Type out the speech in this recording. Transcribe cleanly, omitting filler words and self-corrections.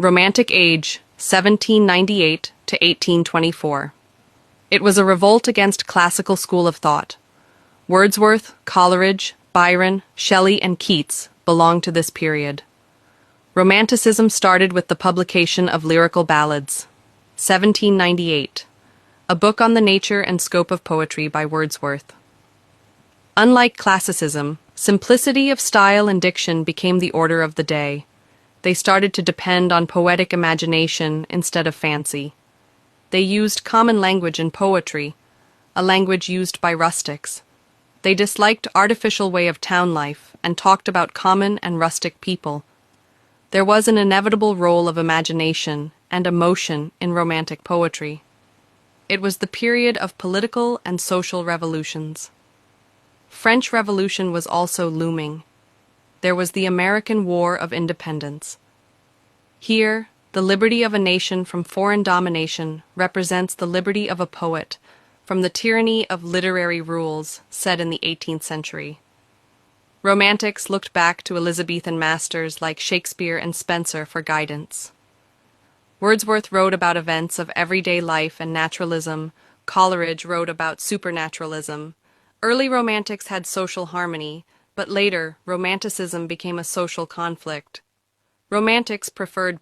Romantic Age, 1798 to 1824. It was a revolt against classical school of thought. Wordsworth, Coleridge, Byron, Shelley, and Keats belonged to this period. Romanticism started with the publication of Lyrical Ballads, 1798, a book on the nature and scope of poetry by Wordsworth. Unlike classicism, simplicity of style and diction became the order of the day. They started to depend on poetic imagination instead of fancy. They used common language in poetry, a language used by rustics. They disliked artificial way of town life and talked about common and rustic people. There was an inevitable role of imagination and emotion in Romantic poetry. It was the period of political and social revolutions. French Revolution was also looming. There was the American War of Independence. Here, the liberty of a nation from foreign domination represents the liberty of a poet from the tyranny of literary rules set in the 18th century. Romantics looked back to Elizabethan masters like Shakespeare and Spenser for guidance. Wordsworth wrote about events of everyday life and naturalism. Coleridge wrote about supernaturalism. Early Romantics had social harmony, but later Romanticism became a social conflict. Romantics preferred